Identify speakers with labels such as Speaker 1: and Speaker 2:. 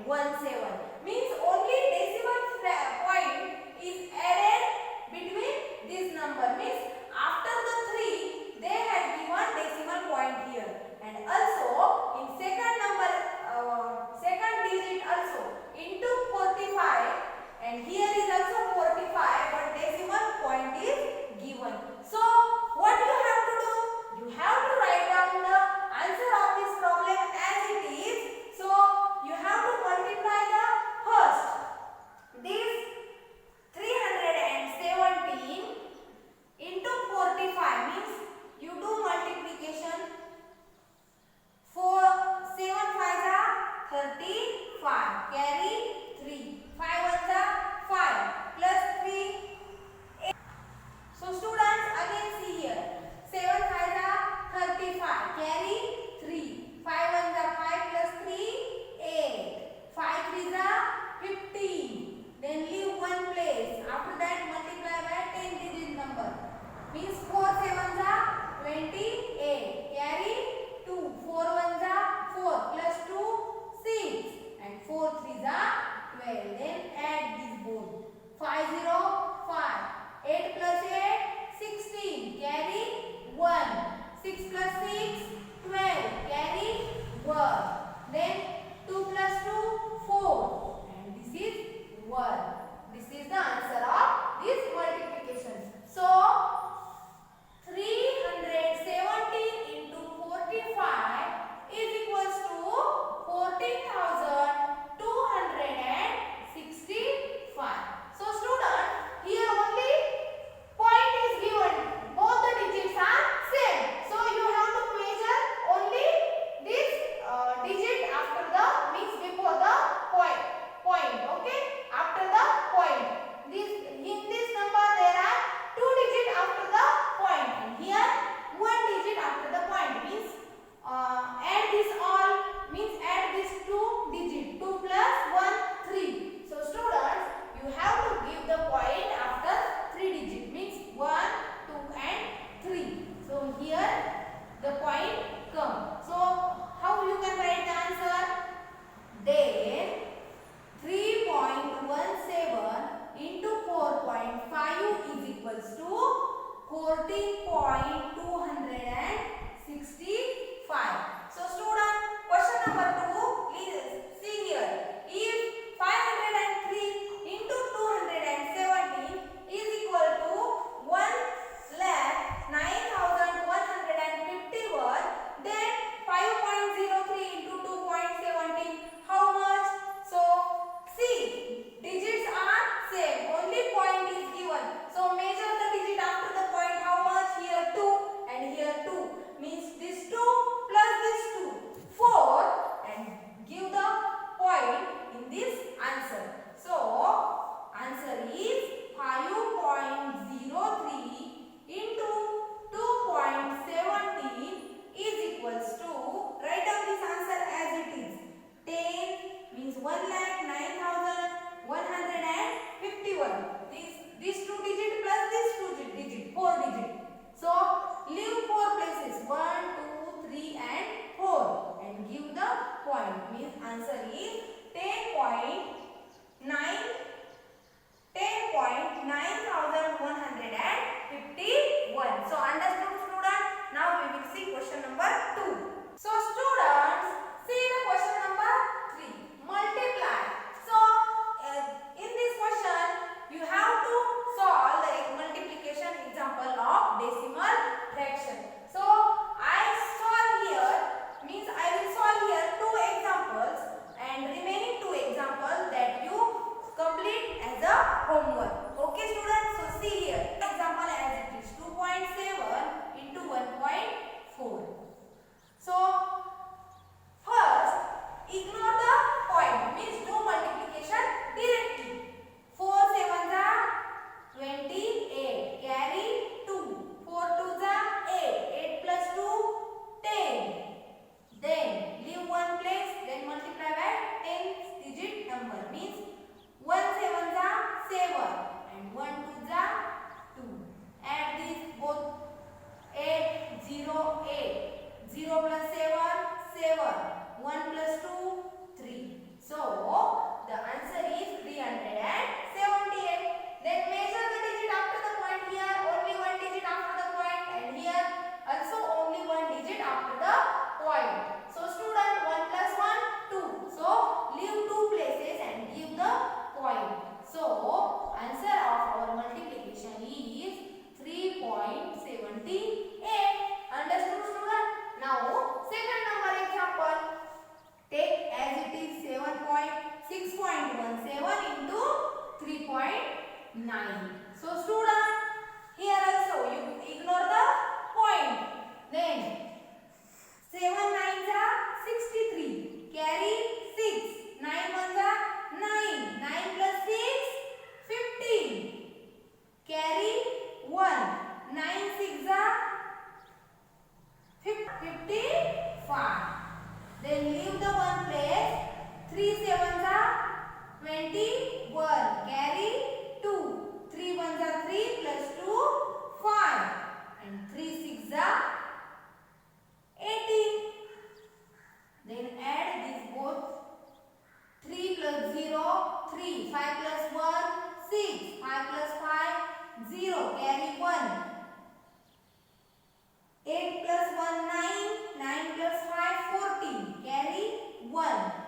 Speaker 1: 17 means only decimal point is added between this number, means after the 3 they had given decimal point here, and also in second number second digit also into 45, and here is also 45 but decimal point is given. So what you have to do, you have to write down the answer of this problem as it is. So you have to multiply the first this 317 into 45, means you do multiplication. 7 5s are 35, carry 3, 5 1s are 5 plus 3 8. So students again see here, 7 5s are 35, carry 3, 5 1s are 5 plus 3 8, 5 3s are 15, then leave one place, after that multiply by 10 digit number, means 4 7s are 28, carry 2, 4 1s are 4 plus 2 6, and 4 3s are 12, then add these both, 5 0 5, 8 plus 8 16, carry 1, 6 plus 6 12, carry 1, then 2 plus 2 4, and this is 1. This is the answer of this multiplication. So 317 into 45 9. So student, here also you ignore the point. Then 7 9s are 63. Carry 6. 9 1s are 9. 9 plus 6 15. Carry 1. 9 6s are 55. Then leave the one place. 3 7s are 21. Carry 2. 3 1s are 3 plus 2 5. And 3 6s are 18. Then add these both. 3 plus 0 3. 5 plus 1 6. 5 plus 5 0. Carry 1. 8 plus 1 9. 9 plus 5 14. Carry 1.